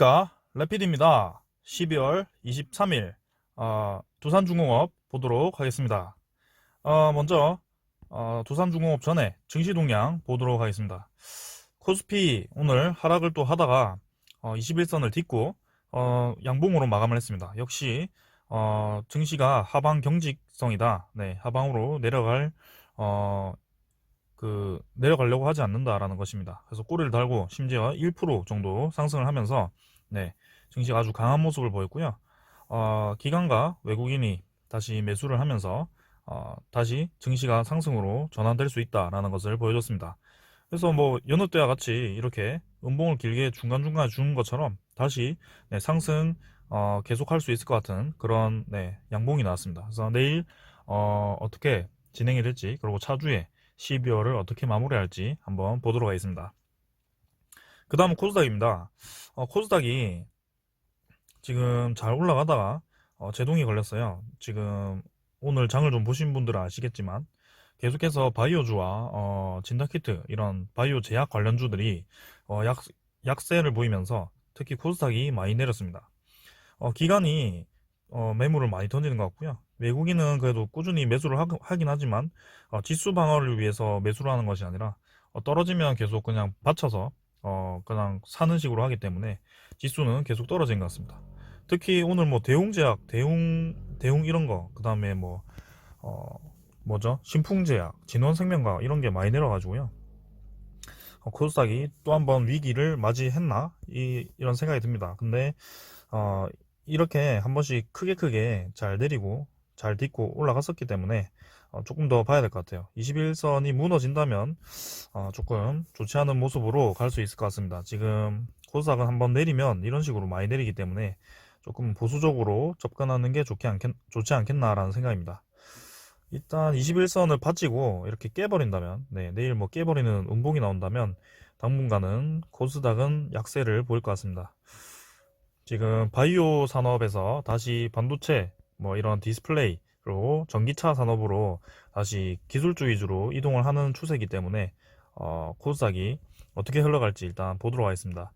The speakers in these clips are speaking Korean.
안녕하십니까, 래피드입니다. 12월 23일 두산중공업 보도록 하겠습니다. 먼저 두산중공업 전에 증시 동향 보도록 하겠습니다. 코스피 오늘 하락을 또 하다가 21선을 딛고 양봉으로 마감을 했습니다. 역시 증시가 하방 경직성이다. 네, 하방으로 내려가려고 하지 않는다라는 것입니다. 그래서 꼬리를 달고 심지어 1% 정도 상승을 하면서 네, 증시가 아주 강한 모습을 보였고요. 기관과 외국인이 다시 매수를 하면서 다시 증시가 상승으로 전환될 수 있다라는 것을 보여줬습니다. 그래서 뭐 여느 때와 같이 이렇게 음봉을 길게 중간중간에 주는 것처럼 다시 네, 상승 계속할 수 있을 것 같은 그런 네, 양봉이 나왔습니다. 그래서 내일 어떻게 진행이 될지, 그리고 차주에 12월을 어떻게 마무리할지 한번 보도록 하겠습니다. 그 다음은 코스닥입니다. 코스닥이 지금 잘 올라가다가 제동이 걸렸어요. 지금 오늘 장을 좀 보신 분들은 아시겠지만 계속해서 바이오주와 진단키트 이런 바이오 제약 관련주들이 약세를 보이면서 특히 코스닥이 많이 내렸습니다. 기관이 매물을 많이 던지는 것 같고요. 외국인은 그래도 꾸준히 매수를 하긴 하지만 지수 방어를 위해서 매수를 하는 것이 아니라 떨어지면 계속 그냥 받쳐서 그냥 사는 식으로 하기 때문에 지수는 계속 떨어진 것 같습니다. 특히 오늘 뭐 대웅제약, 대웅 이런 거, 그 다음에 뭐 뭐죠? 신풍제약, 진원생명과학 이런 게 많이 내려가지고요. 코스닥이 또 한 번 위기를 맞이했나? 이런 생각이 듭니다. 근데 어, 이렇게 한 번씩 크게 잘 내리고 잘 딛고 올라갔었기 때문에 조금 더 봐야 될 것 같아요. 21선이 무너진다면 조금 좋지 않은 모습으로 갈 수 있을 것 같습니다. 지금 코스닥은 한번 내리면 이런 식으로 많이 내리기 때문에 조금 보수적으로 접근하는 게 좋지 않겠나라는 생각입니다. 일단 21선을 받치고 이렇게 깨버린다면, 네, 내일 뭐 깨버리는 음봉이 나온다면 당분간은 코스닥은 약세를 보일 것 같습니다. 지금 바이오 산업에서 다시 반도체, 뭐 이런 디스플레이, 그리고 전기차 산업으로 다시 기술주 위주로 이동을 하는 추세이기 때문에 코스닥이 어떻게 흘러갈지 일단 보도록 하겠습니다.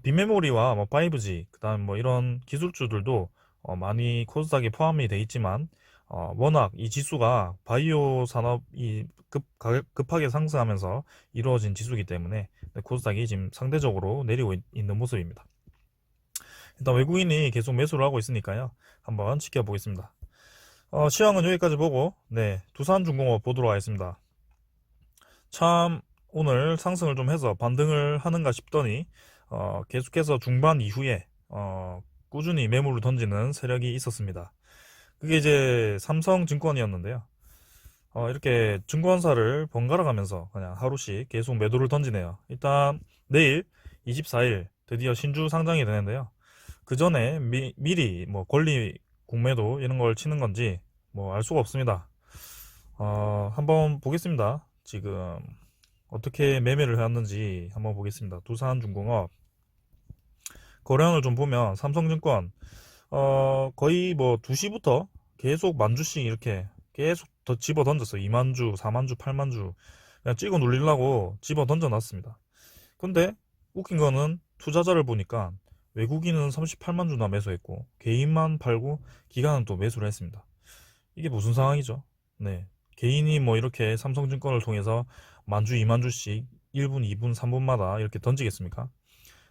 빈메모리와 뭐 5G, 그다음 뭐 이런 기술주들도 많이 코스닥에 포함이 돼 있지만 워낙 이 지수가 바이오 산업이 급하게 상승하면서 이루어진 지수이기 때문에 코스닥이 지금 상대적으로 내리고 있는 모습입니다. 일단 외국인이 계속 매수를 하고 있으니까요. 한번 지켜보겠습니다. 시황은 여기까지 보고 네, 두산중공업 보도록 하겠습니다. 참 오늘 상승을 좀 해서 반등을 하는가 싶더니 계속해서 중반 이후에 꾸준히 매물을 던지는 세력이 있었습니다. 그게 이제 삼성증권이었는데요. 이렇게 증권사를 번갈아 가면서 그냥 하루씩 계속 매도를 던지네요. 일단 내일 24일 드디어 신주 상장이 되는데요. 그 전에 미리 뭐 권리 공매도 이런 걸 치는 건지 뭐 알 수가 없습니다. 한번 보겠습니다. 지금 어떻게 매매를 해왔는지 한번 보겠습니다. 두산중공업 거래량을 좀 보면 삼성증권 거의 뭐 2시부터 계속 만주씩 이렇게 계속 더 집어 던졌어요. 2만주, 4만주, 8만주 그냥 찍어 눌리려고 집어 던져놨습니다. 근데 웃긴 거는 투자자를 보니까 외국인은 38만 주나 매수했고 개인만 팔고 기관은 또 매수를 했습니다. 이게 무슨 상황이죠? 네, 개인이 뭐 이렇게 삼성증권을 통해서 만주, 2만주씩 1분, 2분, 3분마다 이렇게 던지겠습니까?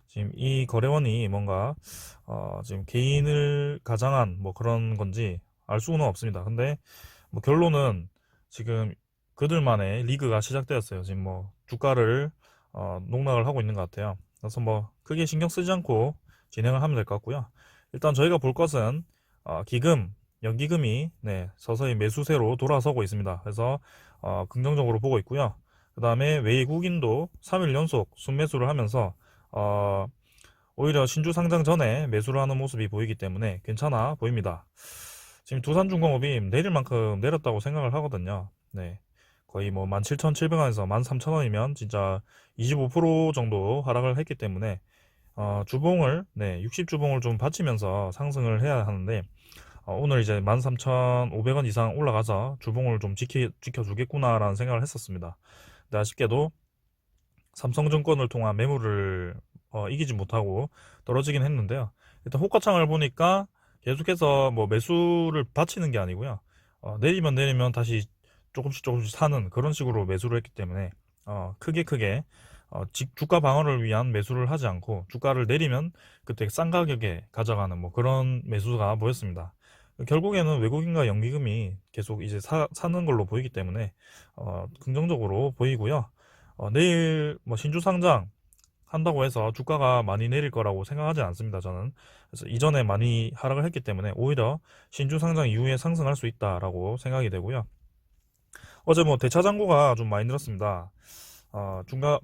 지금 이 거래원이 뭔가 지금 개인을 가장한 뭐 그런 건지 알 수는 없습니다. 근데 뭐 결론은 지금 그들만의 리그가 시작되었어요. 지금 뭐 주가를 농락을 하고 있는 것 같아요. 그래서 뭐 크게 신경 쓰지 않고 진행을 하면 될 것 같고요. 일단 저희가 볼 것은 연기금이 네, 서서히 매수세로 돌아서고 있습니다. 그래서 긍정적으로 보고 있고요. 그 다음에 외국인도 3일 연속 순매수를 하면서 어, 오히려 신주 상장 전에 매수를 하는 모습이 보이기 때문에 괜찮아 보입니다. 지금 두산중공업이 내릴 만큼 내렸다고 생각을 하거든요. 네. 거의 뭐 17,700원에서 13,000원이면 진짜 25% 정도 하락을 했기 때문에 주봉을 네, 60주봉을 좀 받치면서 상승을 해야 하는데 오늘 이제 13,500원 이상 올라가서 주봉을 좀 지켜주겠구나라는 생각을 했었습니다. 근데 아쉽게도 삼성증권을 통한 매물을 이기지 못하고 떨어지긴 했는데요. 일단 호가창을 보니까 계속해서 뭐 매수를 받치는 게 아니고요. 내리면 다시 조금씩 사는 그런 식으로 매수를 했기 때문에 크게 주가 방어를 위한 매수를 하지 않고 주가를 내리면 그때 싼 가격에 가져가는 뭐 그런 매수가 보였습니다. 결국에는 외국인과 연기금이 계속 이제 사는 걸로 보이기 때문에 긍정적으로 보이고요. 내일 뭐 신주 상장 한다고 해서 주가가 많이 내릴 거라고 생각하지 않습니다. 저는. 그래서 이전에 많이 하락을 했기 때문에 오히려 신주 상장 이후에 상승할 수 있다라고 생각이 되고요. 어제 뭐 대차장고가 좀 많이 늘었습니다.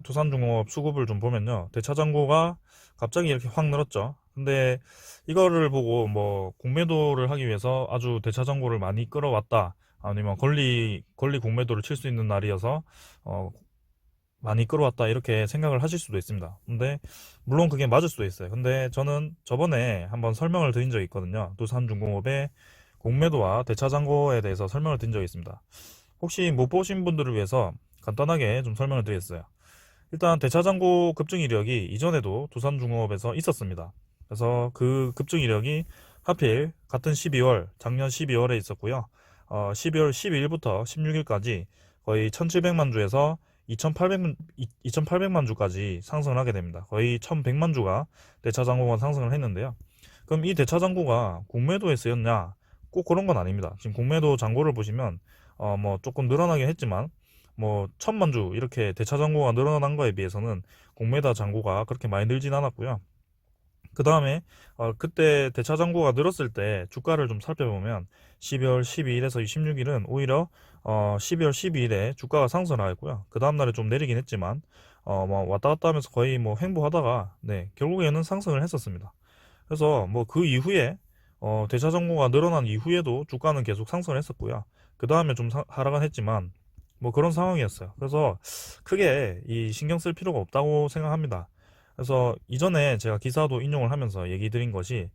두산중공업 수급을 좀 보면요. 대차장고가 갑자기 이렇게 확 늘었죠. 근데 이거를 보고 뭐 공매도를 하기 위해서 아주 대차장고를 많이 끌어왔다. 아니면 권리 공매도를 칠 수 있는 날이어서 어, 많이 끌어왔다 이렇게 생각을 하실 수도 있습니다. 근데 물론 그게 맞을 수도 있어요. 근데 저는 저번에 한번 설명을 드린 적이 있거든요. 두산중공업의 공매도와 대차장고에 대해서 설명을 드린 적이 있습니다. 혹시 못 보신 분들을 위해서 간단하게 좀 설명을 드리겠어요. 일단 대차장고 급증 이력이 이전에도 두산중공업에서 있었습니다. 그래서 그 급증 이력이 하필 같은 12월, 작년 12월에 있었고요. 12월 12일부터 16일까지 거의 1700만 주에서 2800만 주까지 상승을 하게 됩니다. 거의 1100만 주가 대차장고가 상승을 했는데요. 그럼 이 대차장고가 공매도에 쓰였냐? 꼭 그런 건 아닙니다. 지금 공매도 잔고를 보시면 뭐 조금 늘어나긴 했지만 뭐 1000만 주 이렇게 대차장고가 늘어난 거에 비해서는 공매도 잔고가 그렇게 많이 늘진 않았고요. 그 다음에 그때 대차장고가 늘었을 때 주가를 좀 살펴보면 12월 12일에서 16일은 오히려 12월 12일에 주가가 상승을 하였고요. 그 다음날에 좀 내리긴 했지만 뭐 왔다 갔다 하면서 거의 뭐 횡보하다가 네 결국에는 상승을 했었습니다. 그래서 뭐 그 이후에 대차장고가 늘어난 이후에도 주가는 계속 상승을 했었고요. 그 다음에 좀 하락은 했지만 뭐 그런 상황이었어요. 그래서 크게 이 신경 쓸 필요가 없다고 생각합니다. 그래서 이전에 제가 기사도 인용을 하면서 얘기 드린 것이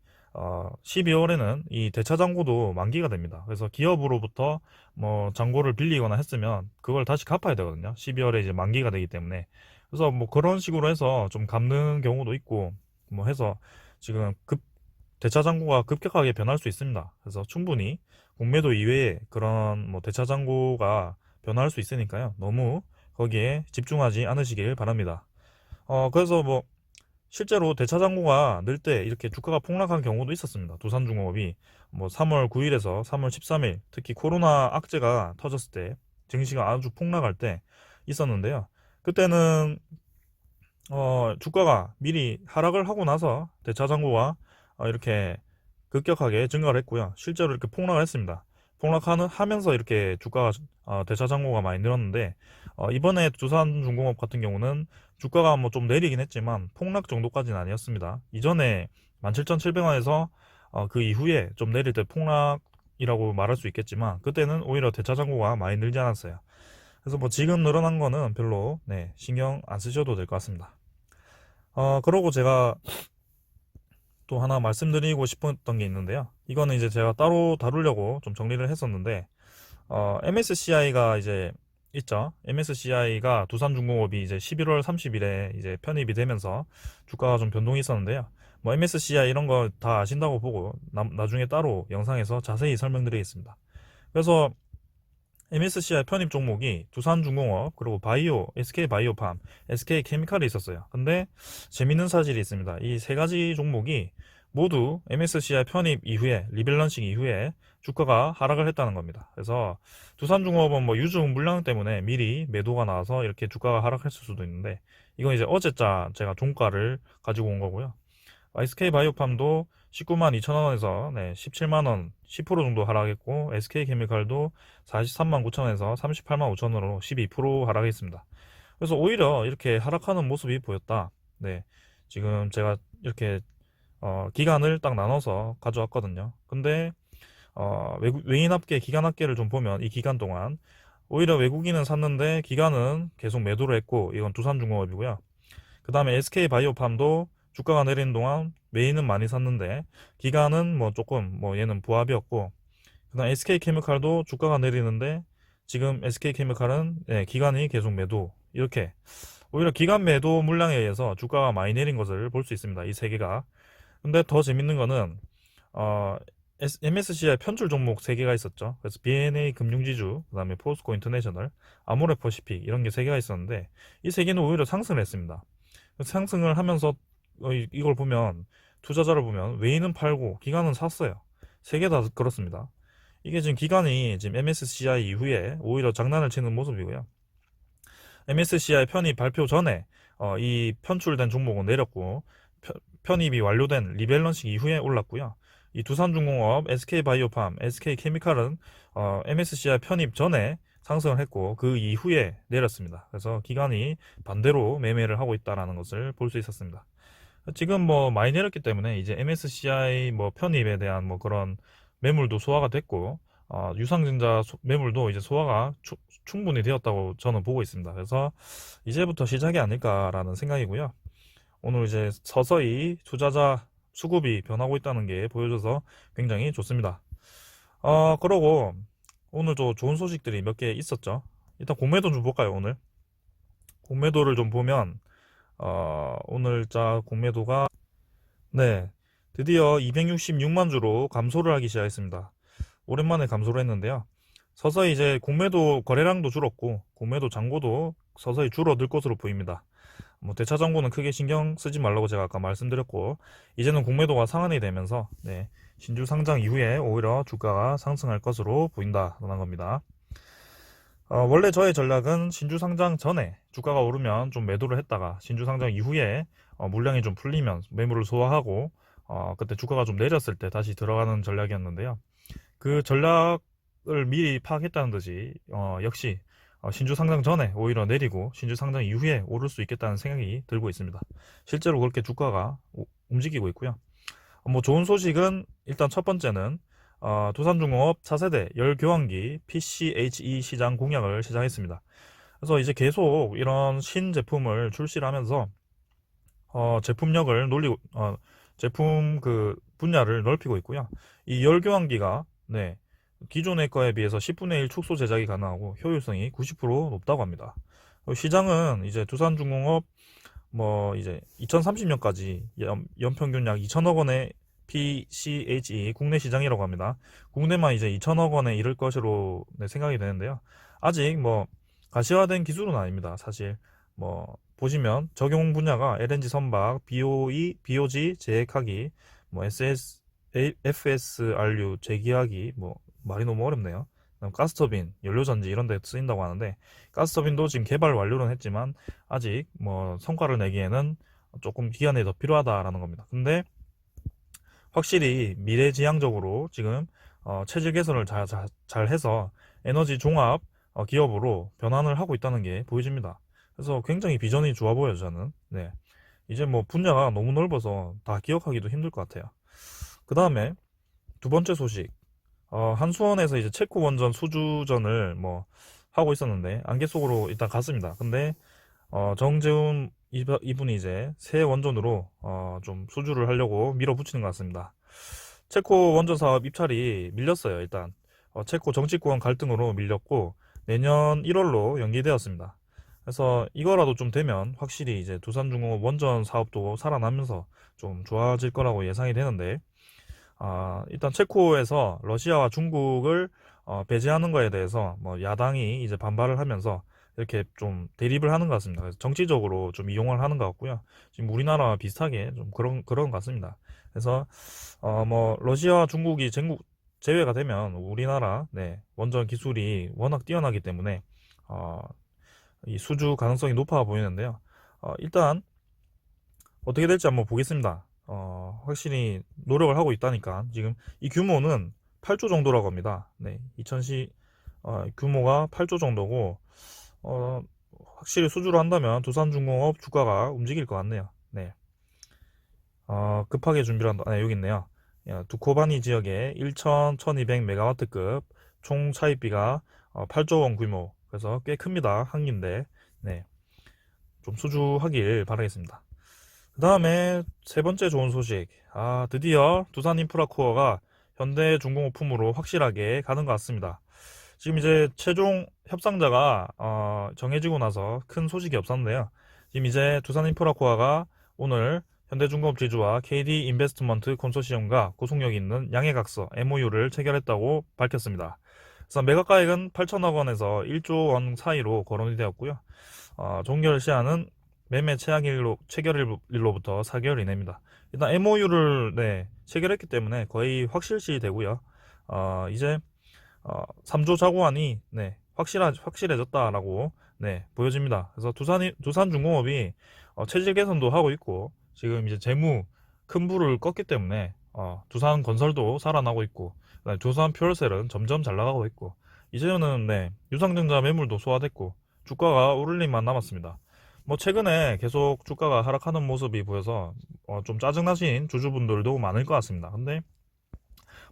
12월에는 이 대차장고도 만기가 됩니다. 그래서 기업으로부터 뭐 잔고를 빌리거나 했으면 그걸 다시 갚아야 되거든요. 12월에 이제 만기가 되기 때문에. 그래서 뭐 그런 식으로 해서 좀 갚는 경우도 있고 뭐 해서 지금 대차장고가 급격하게 변할 수 있습니다. 그래서 충분히 공매도 이외에 그런 뭐 대차장고가 변할 수 있으니까요. 너무 거기에 집중하지 않으시길 바랍니다. 그래서 뭐 실제로 대차장고가 늘 때 이렇게 주가가 폭락한 경우도 있었습니다. 두산중공업이 뭐 3월 9일에서 3월 13일 특히 코로나 악재가 터졌을 때 증시가 아주 폭락할 때 있었는데요. 그때는 주가가 미리 하락을 하고 나서 대차장고가 이렇게 급격하게 증가를 했고요. 실제로 이렇게 폭락을 했습니다. 하면서 이렇게 주가가 대차장고가 많이 늘었는데 이번에 두산중공업 같은 경우는 주가가 뭐 좀 내리긴 했지만 폭락 정도까지는 아니었습니다. 이전에 17,700원에서 그 이후에 좀 내릴 때 폭락이라고 말할 수 있겠지만 그때는 오히려 대차장고가 많이 늘지 않았어요. 그래서 뭐 지금 늘어난 거는 별로 네, 신경 안 쓰셔도 될 것 같습니다. 그러고 제가 또 하나 말씀드리고 싶었던 게 있는데요. 이거는 이제 제가 따로 다루려고 좀 정리를 했었는데, MSCI가 이제 있죠. MSCI가 두산중공업이 이제 11월 30일에 이제 편입이 되면서 주가가 좀 변동이 있었는데요. 뭐 MSCI 이런 거 다 아신다고 보고 나중에 따로 영상에서 자세히 설명드리겠습니다. 그래서 MSCI 편입 종목이 두산중공업, 그리고 바이오, SK바이오팜, SK케미칼이 있었어요. 근데 재밌는 사실이 있습니다. 이 세 가지 종목이 모두 MSCI 편입 이후에, 리밸런싱 이후에 주가가 하락을 했다는 겁니다. 그래서 두산중공업은 뭐 유증 물량 때문에 미리 매도가 나와서 이렇게 주가가 하락했을 수도 있는데, 이건 이제 어제자 제가 종가를 가지고 온 거고요. SK바이오팜도 19만 2천원에서 17만원 10% 정도 하락했고 SK케미칼도 43만 9천원에서 38만 5천원으로 12% 하락했습니다. 그래서 오히려 이렇게 하락하는 모습이 보였다. 네, 지금 제가 이렇게 기간을 딱 나눠서 가져왔거든요. 근데 외인 합계, 기간 합계를 좀 보면 이 기간 동안 오히려 외국인은 샀는데 기간은 계속 매도를 했고 이건 두산중공업이고요. 그 다음에 SK바이오팜도 주가가 내리는 동안 메인은 많이 샀는데 기간은 뭐 조금 뭐 얘는 부합이었고 그다음 SK케미칼도 주가가 내리는데 지금 SK케미칼은 기간이 계속 매도 이렇게 오히려 기관 매도 물량에 의해서 주가가 많이 내린 것을 볼 수 있습니다. 이 세 개가. 근데 더 재밌는 거는 어, MSCI 편출 종목 3개가 있었죠. 그래서 BNA 금융지주, 그다음에 포스코 인터내셔널, 아모레퍼시픽 이런 게 3개가 있었는데 이 3개는 오히려 상승을 했습니다. 상승을 하면서 이걸 보면 투자자를 보면 외인은 팔고 기관은 샀어요. 3개 다 그렇습니다. 이게 지금 기관이 지금 MSCI 이후에 오히려 장난을 치는 모습이고요. MSCI 편입 발표 전에 이 편출된 종목은 내렸고 편입이 완료된 리밸런싱 이후에 올랐고요. 이 두산중공업, SK바이오팜, SK케미칼은 MSCI 편입 전에 상승을 했고 그 이후에 내렸습니다. 그래서 기관이 반대로 매매를 하고 있다는 것을 볼 수 있었습니다. 지금 뭐 많이 내렸기 때문에 이제 MSCI 뭐 편입에 대한 뭐 그런 매물도 소화가 됐고 유상증자 매물도 이제 소화가 충분히 되었다고 저는 보고 있습니다. 그래서 이제부터 시작이 아닐까라는 생각이고요. 오늘 이제 서서히 투자자 수급이 변하고 있다는 게 보여줘서 굉장히 좋습니다. 그러고 오늘도 좋은 소식들이 몇 개 있었죠. 일단 공매도 좀 볼까요, 오늘? 공매도를 좀 보면, 오늘자 공매도가, 네, 드디어 266만 주로 감소를 하기 시작했습니다. 오랜만에 감소를 했는데요. 서서히 이제 공매도 거래량도 줄었고, 공매도 잔고도 서서히 줄어들 것으로 보입니다. 뭐 대차 정보는 크게 신경 쓰지 말라고 제가 아까 말씀드렸고 이제는 공매도가 상한이 되면서 네, 신주 상장 이후에 오히려 주가가 상승할 것으로 보인다는 겁니다. 원래 저의 전략은 신주 상장 전에 주가가 오르면 좀 매도를 했다가 신주 상장 이후에 물량이 좀 풀리면 매물을 소화하고 그때 주가가 좀 내렸을 때 다시 들어가는 전략이었는데요. 그 전략을 미리 파악했다는 듯이 역시 신주 상장 전에 오히려 내리고 신주 상장 이후에 오를 수 있겠다는 생각이 들고 있습니다. 실제로 그렇게 주가가 움직이고 있고요. 뭐 좋은 소식은 일단 첫 번째는 두산중공업 차세대 열교환기 PCHE 시장 공약을 시작했습니다. 그래서 이제 계속 이런 신제품을 출시를 하면서 제품력을 놀리고 제품 그 분야를 넓히고 있고요. 이 열교환기가 네, 기존의 거에 비해서 10분의 1 축소 제작이 가능하고 효율성이 90% 높다고 합니다. 시장은 이제 두산중공업 뭐 이제 2030년까지 연평균 약 2천억 원의 PCHE 국내 시장이라고 합니다. 국내만 이제 2천억 원에 이를 것으로 생각이 되는데요. 아직 뭐 가시화된 기술은 아닙니다. 사실 뭐 보시면 적용 분야가 LNG 선박, BOE, BOG 재핵하기, 뭐 FSRU 재기하기, 뭐 말이 너무 어렵네요. 가스터빈, 연료전지 이런 데 쓰인다고 하는데 가스터빈도 지금 개발 완료는 했지만 아직 뭐 성과를 내기에는 조금 기간이 더 필요하다라는 겁니다. 근데 확실히 미래지향적으로 지금 체질 개선을 잘 해서 에너지 종합 기업으로 변환을 하고 있다는 게 보여집니다. 그래서 굉장히 비전이 좋아 보여요, 저는. 네. 이제 뭐 분야가 너무 넓어서 다 기억하기도 힘들 것 같아요. 그 다음에 두 번째 소식. 한수원에서 이제 체코 원전 수주전을 뭐 하고 있었는데 안개 속으로 일단 갔습니다. 근데 정재훈 이분이 이제 새 원전으로 좀 수주를 하려고 밀어붙이는 것 같습니다. 체코 원전 사업 입찰이 밀렸어요. 일단 체코 정치권 갈등으로 밀렸고 내년 1월로 연기되었습니다. 그래서 이거라도 좀 되면 확실히 이제 두산중공업 원전 사업도 살아나면서 좀 좋아질 거라고 예상이 되는데 일단 체코에서 러시아와 중국을 배제하는 거에 대해서 뭐 야당이 이제 반발을 하면서 이렇게 좀 대립을 하는 것 같습니다. 그래서 정치적으로 좀 이용을 하는 것 같고요. 지금 우리나라와 비슷하게 좀 그런 것 같습니다. 그래서 뭐 러시아와 중국이 제외가 되면 우리나라 네, 원전 기술이 워낙 뛰어나기 때문에 이 수주 가능성이 높아 보이는데요. 일단 어떻게 될지 한번 보겠습니다. 확실히 노력을 하고 있다니까 지금 이 규모는 8조 정도라고 합니다. 네, 2000시 규모가 8조 정도고 확실히 수주를 한다면 두산중공업 주가가 움직일 것 같네요. 네, 급하게 준비를 한다. 네, 여기 있네요. 두코바니 지역에 1200메가와트급 총 차입비가 8조 원 규모. 그래서 꽤 큽니다. 한 기인데. 네, 좀 수주하길 바라겠습니다. 그 다음에 세 번째 좋은 소식. 드디어 두산인프라코어가 현대중공업 품으로 확실하게 가는 것 같습니다. 지금 이제 최종 협상자가 정해지고 나서 큰 소식이 없었는데요. 지금 이제 두산인프라코아가 오늘 현대중공업지주와 KD 인베스트먼트 컨소시엄과 구속력 있는 양해각서 MOU를 체결했다고 밝혔습니다. 그래서 매각가액은 8천억 원에서 1조 원 사이로 거론이 되었고요. 종결 시한은 매매 체결일로부터 4개월 이내입니다. 일단 MOU를 체결했기 때문에 거의 확실시 되고요. 이제 3조 자구안이 확실해졌다라고 보여집니다. 그래서 두산중공업이 체질 개선도 하고 있고 지금 이제 재무 큰 부를 껐기 때문에 두산건설도 살아나고 있고 두산퓨얼셀은 점점 잘 나가고 있고 이제는 유상증자 매물도 소화됐고 주가가 오를 일만 남았습니다. 뭐 최근에 계속 주가가 하락하는 모습이 보여서 좀 짜증나신 주주분들도 많을 것 같습니다. 근데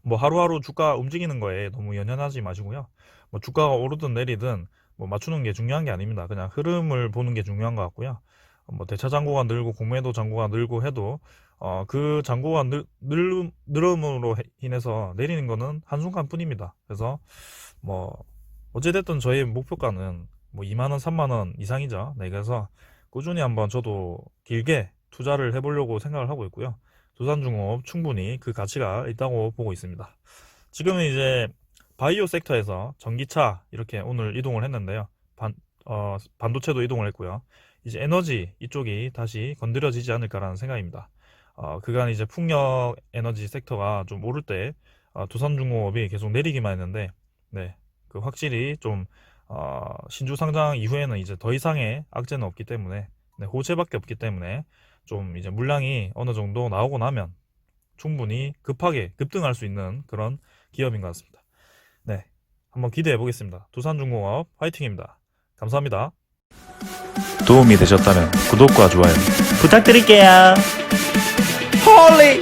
뭐 하루하루 주가 움직이는 거에 너무 연연하지 마시고요. 뭐 주가가 오르든 내리든 뭐 맞추는 게 중요한 게 아닙니다. 그냥 흐름을 보는 게 중요한 것 같고요. 뭐 대차 잔고가 늘고 공매도 잔고가 늘고 해도 그 잔고가 늘음으로 인해서 내리는 거는 한순간 뿐입니다. 그래서 뭐 어찌됐든 저희 목표가는 뭐 2만원 3만원 이상이죠. 그래서 꾸준히 한번 저도 길게 투자를 해보려고 생각을 하고 있고요. 두산중공업 충분히 그 가치가 있다고 보고 있습니다. 지금은 이제 바이오 섹터에서 전기차 이렇게 오늘 이동을 했는데요. 반도체도 이동을 했고요. 이제 에너지 이쪽이 다시 건드려지지 않을까라는 생각입니다. 그간 이제 풍력 에너지 섹터가 좀 오를 때 두산중공업이 계속 내리기만 했는데 그 확실히 좀 신주 상장 이후에는 이제 더 이상의 악재는 없기 때문에 호재밖에 없기 때문에 좀 이제 물량이 어느 정도 나오고 나면 충분히 급하게 급등할 수 있는 그런 기업인 것 같습니다. 한번 기대해 보겠습니다. 두산중공업 화이팅입니다. 감사합니다. 도움이 되셨다면 구독과 좋아요 부탁드릴게요. 홀리